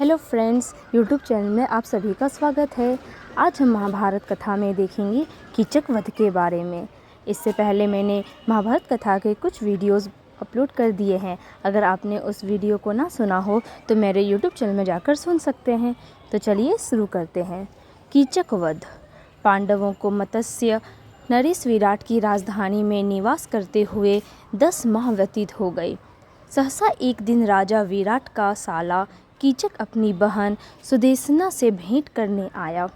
Hello friends, YouTube channel में आप सभी का स्वागत है। आज हम महाभारत कथा में देखेंगे कीचक वध के बारे में। इससे पहले मैंने महाभारत कथा के कुछ वीडियोस अपलोड कर दिए हैं। अगर आपने उस वीडियो को ना सुना हो तो मेरे यूट्यूब चैनल में जाकर सुन सकते हैं। तो चलिए शुरू करते हैं। कीचक वध। पांडवों को मत्स्य नरेश विराट की राजधानी में निवास करते हुए 10 माह व्यतीत हो गए। सहसा एक दिन राजा विराट का साला कीचक अपनी बहन सुदेशना से भेंट करने आया।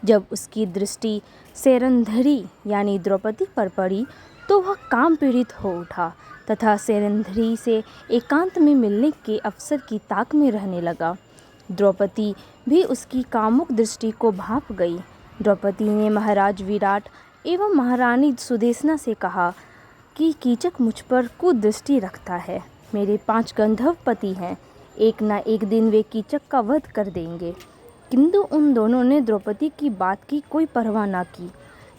जब उसकी दृष्टि सेरंधरी यानी द्रौपदी पर पड़ी तो वह काम पीड़ित हो उठा तथा सेरंधरी से एकांत में मिलने के अवसर की ताक में रहने लगा। द्रौपदी भी उसकी कामुक दृष्टि को भांप गई। द्रौपदी ने महाराज विराट एवं महारानी सुदेशना से कहा कि कीचक मुझ पर कुदृष्टि रखता है। मेरे 5 गंधर्व पति हैं, एक न एक दिन वे कीचक का वध कर देंगे। किंतु उन दोनों ने द्रौपदी की बात की कोई परवाह न की।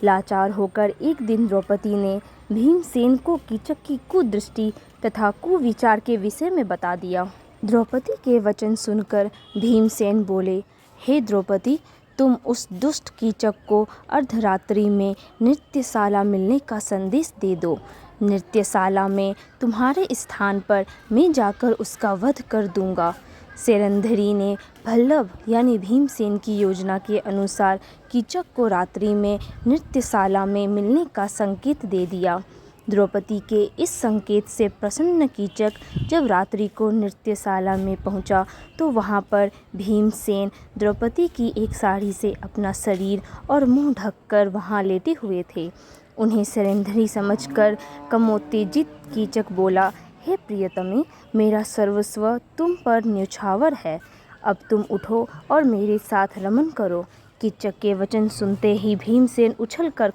लाचार होकर एक दिन द्रौपदी ने भीमसेन को कीचक की कुदृष्टि तथा कुविचार के विषय में बता दिया। द्रौपदी के वचन सुनकर भीमसेन बोले, हे द्रौपदी, तुम उस दुष्ट कीचक को अर्धरात्रि में नृत्यशाला मिलने का संदेश दे दो। नृत्यशाला में तुम्हारे स्थान पर मैं जाकर उसका वध कर दूंगा। सेरंधरी ने भल्लभ यानी भीमसेन की योजना के अनुसार कीचक को रात्रि में नृत्यशाला में मिलने का संकेत दे दिया। द्रौपदी के इस संकेत से प्रसन्न कीचक जब रात्रि को नृत्यशाला में पहुंचा तो वहां पर भीमसेन द्रौपदी की एक साड़ी से अपना शरीर और मुंह ढककर वहां लेटे हुए थे। उन्हें सेरंधरी समझकर कमोत्तेजित कीचक बोला, हे प्रियतमे, मेरा सर्वस्व तुम पर न्यौछावर है। अब तुम उठो और मेरे साथ रमन करो। कीचक के वचन सुनते ही भीमसेन उछलकर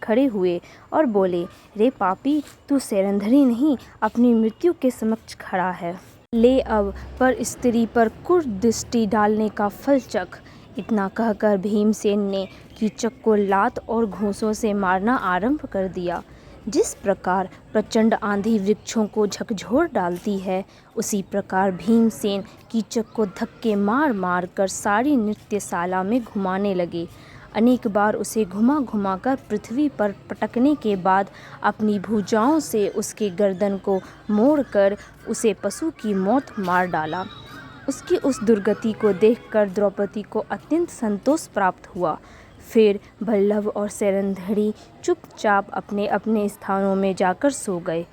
खड़े हुए और बोले, रे पापी, तू सेरंधरी नहीं अपनी मृत्यु के समक्ष खड़ा है। ले अब पर स्त्री पर कुदृष्टि डालने का फल चख। इतना कहकर भीमसेन ने कीचक को लात और घूंसों से मारना आरंभ कर दिया। जिस प्रकार प्रचंड आंधी वृक्षों को झकझोर डालती है, उसी प्रकार भीमसेन कीचक को धक्के मार मार कर सारी नृत्यशाला में घुमाने लगे। अनेक बार उसे घुमा घुमा कर पृथ्वी पर पटकने के बाद अपनी भुजाओं से उसके गर्दन को मोड़कर उसे पशु की मौत मार डाला। उसकी उस दुर्गति को देखकर द्रौपदी को अत्यंत संतोष प्राप्त हुआ। फिर भल्लभ और सेरंधरी चुपचाप अपने अपने स्थानों में जाकर सो गए।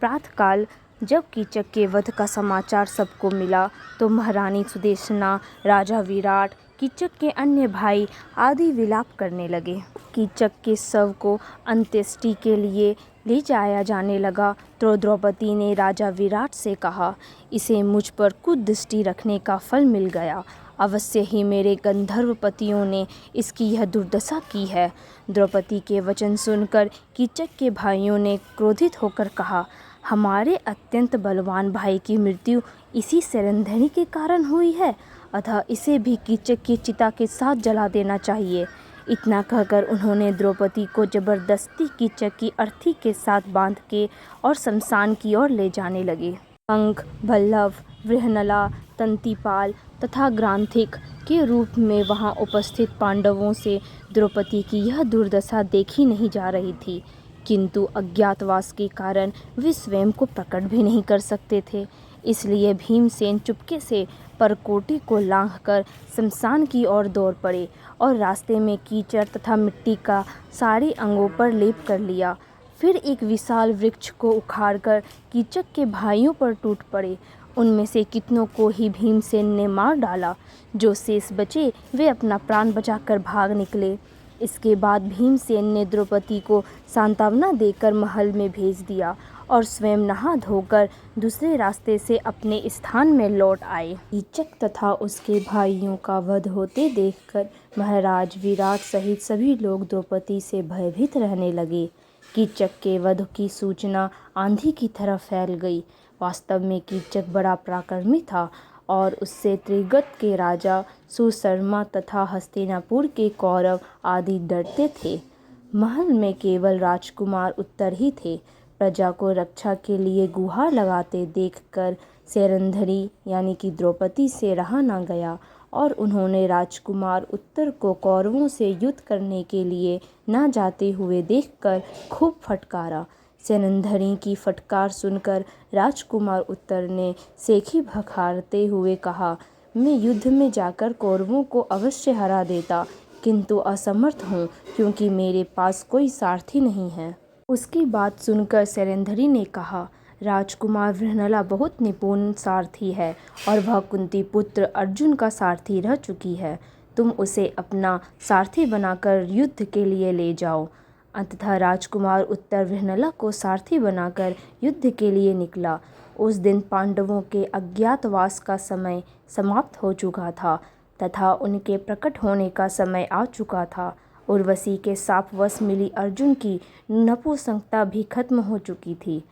प्रातःकाल जब कीचक के वध का समाचार सबको मिला तो महारानी सुदेशना, राजा विराट, कीचक के अन्य भाई आदि विलाप करने लगे। कीचक के शव को अंत्येष्टि के लिए ले जाया जाने लगा तो द्रौपदी ने राजा विराट से कहा, इसे मुझ पर कुदृष्टि रखने का फल मिल गया। अवश्य ही मेरे गंधर्व पतियों ने इसकी यह दुर्दशा की है। द्रौपदी के वचन सुनकर कीचक के भाइयों ने क्रोधित होकर कहा, हमारे अत्यंत बलवान भाई की मृत्यु इसी सेरंधरी के कारण हुई है, अतः इसे भी कीचक की चिता के साथ जला देना चाहिए। इतना कहकर उन्होंने द्रौपदी को जबरदस्ती कीचक की अर्थी के साथ बांध के और शमशान की ओर ले जाने लगे। अंक, भल्लभ, वृहनला, तंतीपाल तथा ग्रांथिक के रूप में वहां उपस्थित पांडवों से द्रौपदी की यह दुर्दशा देखी नहीं जा रही थी, किंतु अज्ञातवास के कारण वे स्वयं को प्रकट भी नहीं कर सकते थे। इसलिए भीमसेन चुपके से परकोटी को लांघकर शमशान की ओर दौड़ पड़े और रास्ते में कीचड़ तथा मिट्टी का सारे अंगों पर लेप कर लिया। फिर एक विशाल वृक्ष को उखाड़कर कीचक के भाइयों पर टूट पड़े। उनमें से कितनों को ही भीमसेन ने मार डाला। जो शेष बचे वे अपना प्राण बचाकर भाग निकले। इसके बाद भीमसेन ने द्रौपदी को सांत्वना देकर महल में भेज दिया और स्वयं नहा धोकर दूसरे रास्ते से अपने स्थान में लौट आए। कीचक तथा उसके भाइयों का वध होते देखकर महाराज विराट सहित सभी लोग द्रौपदी से भयभीत रहने लगे। कीचक के वध की सूचना आंधी की तरह फैल गई। वास्तव में कीचक बड़ा पराक्रमी था और उससे त्रिगत के राजा सुशर्मा तथा हस्तिनापुर के कौरव आदि डरते थे। महल में केवल राजकुमार उत्तर ही थे। प्रजा को रक्षा के लिए गुहार लगाते देखकर सैरंध्री यानी कि द्रौपदी से रहा न गया और उन्होंने राजकुमार उत्तर को कौरवों से युद्ध करने के लिए न जाते हुए देखकर खूब फटकारा। सैरंध्री की फटकार सुनकर राजकुमार उत्तर ने सेखी भखारते हुए कहा, मैं युद्ध में जाकर कौरवों को अवश्य हरा देता, किंतु असमर्थ हूँ क्योंकि मेरे पास कोई सारथी नहीं है। उसकी बात सुनकर सैरंध्री ने कहा, राजकुमार वृहनला बहुत निपुण सारथी है और वह कुंती पुत्र अर्जुन का सारथी रह चुकी है। तुम उसे अपना सारथी बनाकर युद्ध के लिए ले जाओ। अंततः राजकुमार उत्तर वृहनला को सारथी बनाकर युद्ध के लिए निकला। उस दिन पांडवों के अज्ञातवास का समय समाप्त हो चुका था तथा उनके प्रकट होने का समय आ चुका था। उर्वशी के शापवश मिली अर्जुन की नपुंसकता भी खत्म हो चुकी थी।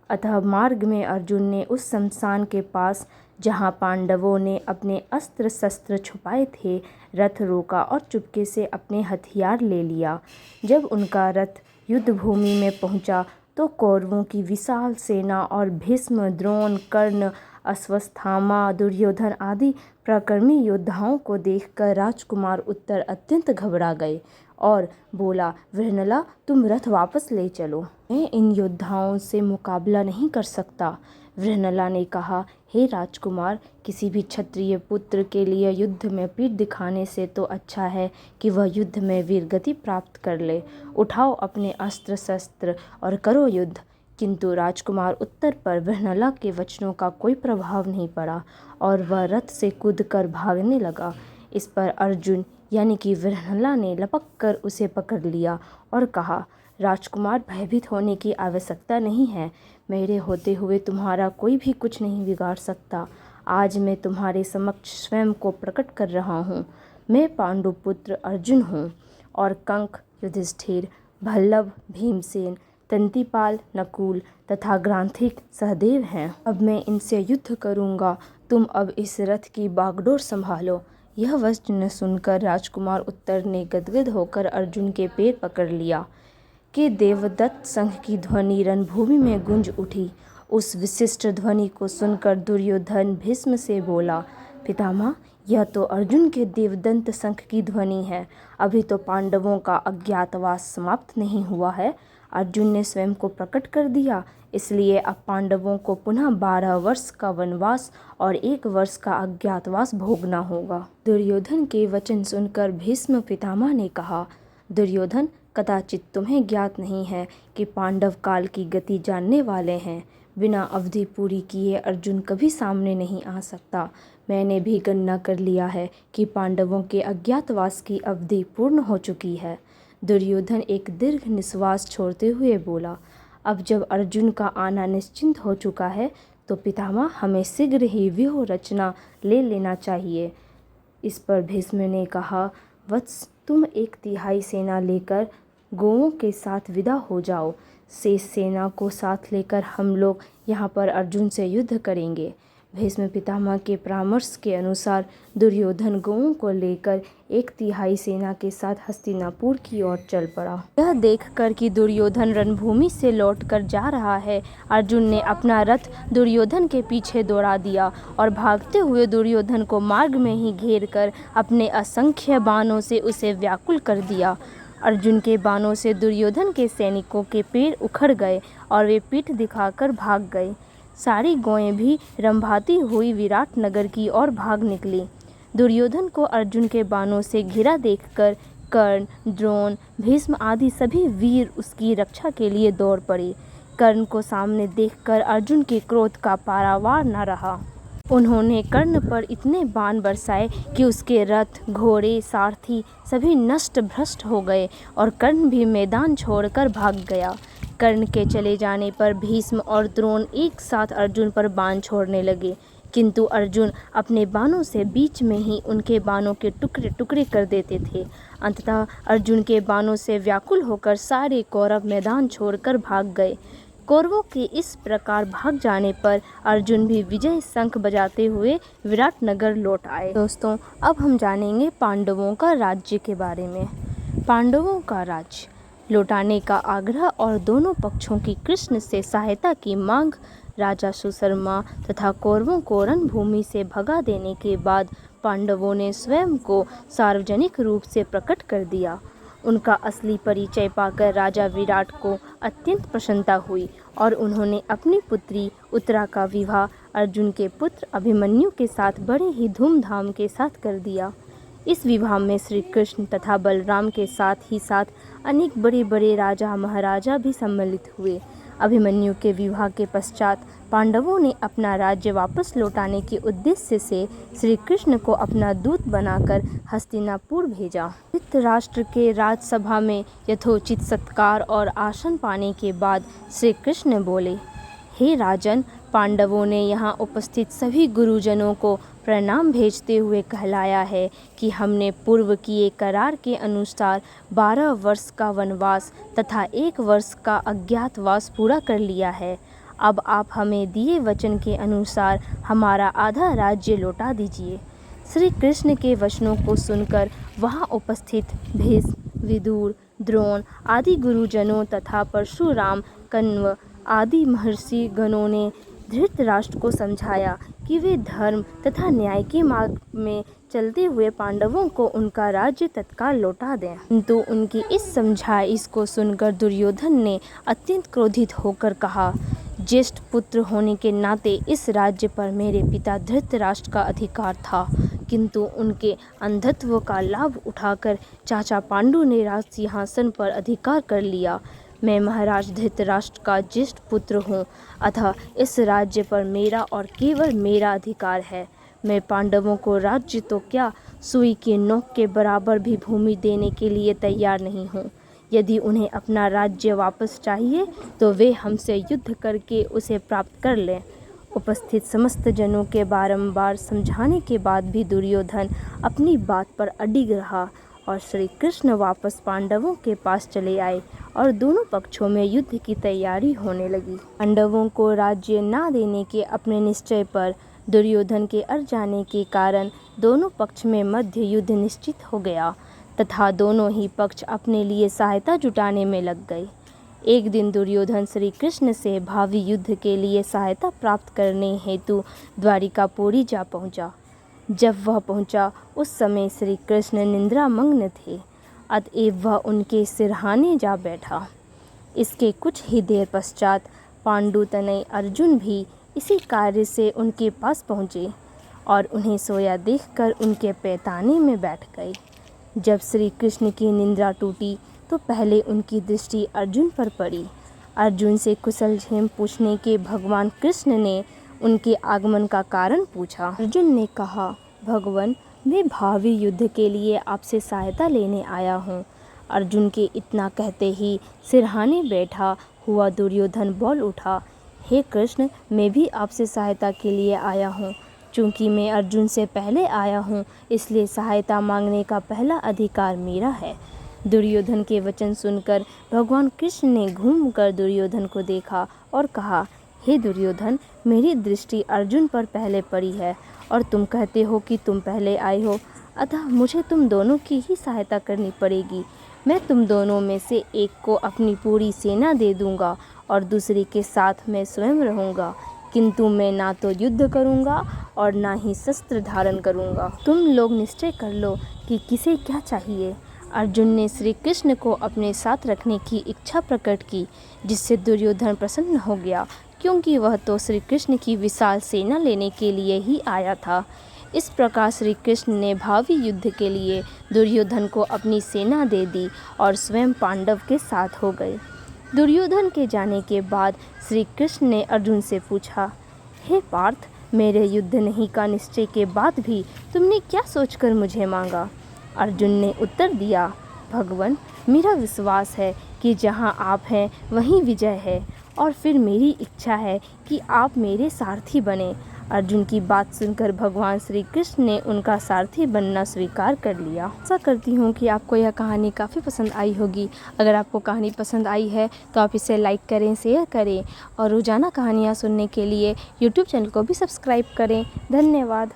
अतः मार्ग में अर्जुन ने उस शमशान के पास, जहाँ पांडवों ने अपने अस्त्र शस्त्र छुपाए थे, रथ रोका और चुपके से अपने हथियार ले लिया। जब उनका रथ युद्ध भूमि में पहुँचा तो कौरवों की विशाल सेना और भीष्म, द्रोण, कर्ण, अश्वत्थामा, दुर्योधन आदि पराक्रमी योद्धाओं को देखकर राजकुमार उत्तर अत्यंत घबरा गए और बोला, वृहनला, तुम रथ वापस ले चलो, मैं इन योद्धाओं से मुकाबला नहीं कर सकता। वृहनला ने कहा, हे राजकुमार, किसी भी क्षत्रिय पुत्र के लिए युद्ध में पीठ दिखाने से तो अच्छा है कि वह युद्ध में वीरगति प्राप्त कर ले। उठाओ अपने अस्त्र शस्त्र और करो युद्ध। किंतु राजकुमार उत्तर पर वृहनला के वचनों का कोई प्रभाव नहीं पड़ा और वह रथ से कूदकर भागने लगा। इस पर अर्जुन यानी कि वृहनला ने लपक कर उसे पकड़ लिया और कहा, राजकुमार, भयभीत होने की आवश्यकता नहीं है। मेरे होते हुए तुम्हारा कोई भी कुछ नहीं बिगाड़ सकता। आज मैं तुम्हारे समक्ष स्वयं को प्रकट कर रहा हूँ। मैं पांडुपुत्र अर्जुन हूँ और कंक, युधिष्ठिर, भल्लभ, भीमसेन, तंतीपाल, नकुल तथा ग्रांथिक सहदेव हैं। अब मैं इनसे युद्ध करूँगा। तुम अब इस रथ की बागडोर संभालो। यह वचन सुनकर राजकुमार उत्तर ने गदगद होकर अर्जुन के पैर पकड़ लिया कि देवदत्त संघ की ध्वनि रणभूमि में गूंज उठी। उस विशिष्ट ध्वनि को सुनकर दुर्योधन भीष्म से बोला, पितामह, यह तो अर्जुन के देवदत्त संघ की ध्वनि है। अभी तो पांडवों का अज्ञातवास समाप्त नहीं हुआ है। अर्जुन ने स्वयं को प्रकट कर दिया, इसलिए अब पांडवों को पुनः 12 वर्ष का वनवास और 1 वर्ष का अज्ञातवास भोगना होगा। दुर्योधन के वचन सुनकर भीष्म पितामह ने कहा, दुर्योधन, कदाचित तुम्हें ज्ञात नहीं है कि पांडव काल की गति जानने वाले हैं। बिना अवधि पूरी किए अर्जुन कभी सामने नहीं आ सकता। मैंने भी गणना कर लिया है कि पांडवों के अज्ञातवास की अवधि पूर्ण हो चुकी है। दुर्योधन एक दीर्घ निश्वास छोड़ते हुए बोला, अब जब अर्जुन का आना निश्चिंत हो चुका है तो पितामह, हमें शीघ्र ही व्यूह रचना ले लेना चाहिए। इस पर भीष्म ने कहा, वत्स, तुम 1/3 सेना लेकर गौओं के साथ विदा हो जाओ। शेष सेना को साथ लेकर हम लोग यहाँ पर अर्जुन से युद्ध करेंगे। भीष्म पितामह के परामर्श के अनुसार दुर्योधन गौओं को लेकर 1/3 सेना के साथ हस्तिनापुर की ओर चल पड़ा। यह देखकर कि दुर्योधन रणभूमि से लौटकर जा रहा है, अर्जुन ने अपना रथ दुर्योधन के पीछे दौड़ा दिया और भागते हुए दुर्योधन को मार्ग में ही घेर कर अपने असंख्य बाणों से उसे व्याकुल कर दिया। अर्जुन के बाणों से दुर्योधन के सैनिकों के पैर उखड़ गए और वे पीठ दिखाकर भाग गए। सारी गौएं भी रंभाती हुई विराट नगर की ओर भाग निकली। दुर्योधन को अर्जुन के बाणों से घिरा देखकर कर्ण, द्रोण, भीष्म आदि सभी वीर उसकी रक्षा के लिए दौड़ पड़े। कर्ण को सामने देखकर अर्जुन के क्रोध का पारावार न रहा। उन्होंने कर्ण पर इतने बाण बरसाए कि उसके रथ, घोड़े, सारथी सभी नष्ट भ्रष्ट हो गए और कर्ण भी मैदान छोड़कर भाग गया। कर्ण के चले जाने पर भीष्म और द्रोण एक साथ अर्जुन पर बाण छोड़ने लगे, किंतु अर्जुन अपने बाणों से बीच में ही उनके बाणों के टुकड़े टुकड़े कर देते थे। अंततः अर्जुन के बाणों से व्याकुल होकर सारे कौरव मैदान छोड़कर भाग गए। कौरवों के इस प्रकार भाग जाने पर अर्जुन भी विजय शंख बजाते हुए विराट नगर लौट आए। दोस्तों, अब हम जानेंगे पांडवों का राज्य के बारे में। पांडवों का राज्य। लौटाने का आग्रह और दोनों पक्षों की कृष्ण से सहायता की मांग। राजा सुशर्मा तथा कौरवों को रणभूमि से भगा देने के बाद पांडवों ने स्वयं को सार्वजनिक रूप से प्रकट कर दिया। उनका असली परिचय पाकर राजा विराट को अत्यंत प्रसन्नता हुई और उन्होंने अपनी पुत्री उत्तरा का विवाह अर्जुन के पुत्र अभिमन्यु के साथ बड़े ही धूमधाम के साथ कर दिया। इस विवाह में श्री कृष्ण तथा बलराम के साथ ही साथ अनेक बड़े बड़े राजा महाराजा भी सम्मिलित हुए। अभिमन्यु के विवाह के पश्चात पांडवों ने अपना राज्य वापस लौटाने के उद्देश्य से श्री कृष्ण को अपना दूत बनाकर हस्तिनापुर भेजा। धृतराष्ट्र के राजसभा में यथोचित सत्कार और आसन पाने के बाद श्री कृष्ण बोले, हे राजन, पांडवों ने यहाँ उपस्थित सभी गुरुजनों को प्रणाम भेजते हुए कहलाया है कि हमने पूर्व किए करार के अनुसार 12 वर्ष का वनवास तथा 1 वर्ष का अज्ञातवास पूरा कर लिया है। अब आप हमें दिए वचन के अनुसार हमारा आधा राज्य लौटा दीजिए। श्री कृष्ण के वचनों को सुनकर वहाँ उपस्थित भीष्म, विदुर, द्रोण आदि गुरुजनों तथा परशुराम, कण्व आदि महर्षि गणों ने धृतराष्ट्र को समझाया कि वे धर्म तथा न्याय के मार्ग में चलते हुए पांडवों को उनका राज्य तत्काल लौटा दें। किंतु उनकी इस समझाइश को सुनकर दुर्योधन ने अत्यंत क्रोधित होकर कहा, ज्येष्ठ पुत्र होने के नाते इस राज्य पर मेरे पिता धृतराष्ट्र का अधिकार था, किंतु उनके अंधत्व का लाभ उठाकर चाचा पांडु ने राज सिंहासन पर अधिकार कर लिया। मैं महाराज धृतराष्ट्र का ज्येष्ठ पुत्र हूँ, अतः इस राज्य पर मेरा और केवल मेरा अधिकार है। मैं पांडवों को राज्य तो क्या, सुई की नोक के बराबर भी भूमि देने के लिए तैयार नहीं हूँ। यदि उन्हें अपना राज्य वापस चाहिए तो वे हमसे युद्ध करके उसे प्राप्त कर लें। उपस्थित समस्त जनों के बारंबार समझाने के बाद भी दुर्योधन अपनी बात पर अडिग रहा और श्री कृष्ण वापस पांडवों के पास चले आए और दोनों पक्षों में युद्ध की तैयारी होने लगी। पांडवों को राज्य न देने के अपने निश्चय पर दुर्योधन के अड़ जाने के कारण दोनों पक्ष में मध्य युद्ध निश्चित हो गया तथा दोनों ही पक्ष अपने लिए सहायता जुटाने में लग गए। एक दिन दुर्योधन श्री कृष्ण से भावी युद्ध के लिए सहायता प्राप्त करने हेतु द्वारिकापुरी जा पहुंचा। जब वह पहुंचा उस समय श्री कृष्ण निद्रामग्न थे, अतएव वह उनके सिरहाने जा बैठा। इसके कुछ ही देर पश्चात पांडु तनय अर्जुन भी इसी कार्य से उनके पास पहुँचे और उन्हें सोया देखकर उनके पैताने में बैठ गए। जब श्री कृष्ण की निद्रा टूटी तो पहले उनकी दृष्टि अर्जुन पर पड़ी। अर्जुन से कुशल क्षेम पूछने के भगवान कृष्ण ने उनके आगमन का कारण पूछा। अर्जुन ने कहा, भगवान, मैं भावी युद्ध के लिए आपसे सहायता लेने आया हूँ। अर्जुन के इतना कहते ही सिरहाने बैठा हुआ दुर्योधन बोल उठा, हे कृष्ण, मैं भी आपसे सहायता के लिए आया हूँ। चूँकि मैं अर्जुन से पहले आया हूँ, इसलिए सहायता मांगने का पहला अधिकार मेरा है। दुर्योधन के वचन सुनकर भगवान कृष्ण ने घूमकर दुर्योधन को देखा और कहा, हे दुर्योधन, मेरी दृष्टि अर्जुन पर पहले पड़ी है और तुम कहते हो कि तुम पहले आए हो, अतः मुझे तुम दोनों की ही सहायता करनी पड़ेगी। मैं तुम दोनों में से एक को अपनी पूरी सेना दे दूंगा और दूसरे के साथ मैं स्वयं रहूंगा, किंतु मैं ना तो युद्ध करूंगा और ना ही शस्त्र धारण करूंगा। तुम लोग निश्चय कर लो कि किसे क्या चाहिए। अर्जुन ने श्री कृष्ण को अपने साथ रखने की इच्छा प्रकट की, जिससे दुर्योधन प्रसन्न हो गया, क्योंकि वह तो श्री कृष्ण की विशाल सेना लेने के लिए ही आया था। इस प्रकार श्री कृष्ण ने भावी युद्ध के लिए दुर्योधन को अपनी सेना दे दी और स्वयं पांडव के साथ हो गए। दुर्योधन के जाने के बाद श्री कृष्ण ने अर्जुन से पूछा, हे पार्थ, मेरे युद्ध नहीं का निश्चय के बाद भी तुमने क्या सोचकर मुझे मांगा? अर्जुन ने उत्तर दिया, भगवान, मेरा विश्वास है कि जहाँ आप हैं वहीं विजय है और फिर मेरी इच्छा है कि आप मेरे सारथी बने। अर्जुन की बात सुनकर भगवान श्री कृष्ण ने उनका सारथी बनना स्वीकार कर लिया। आशा करती हूँ कि आपको यह कहानी काफ़ी पसंद आई होगी। अगर आपको कहानी पसंद आई है तो आप इसे लाइक करें, शेयर करें और रोज़ाना कहानियाँ सुनने के लिए YouTube चैनल को भी सब्सक्राइब करें। धन्यवाद।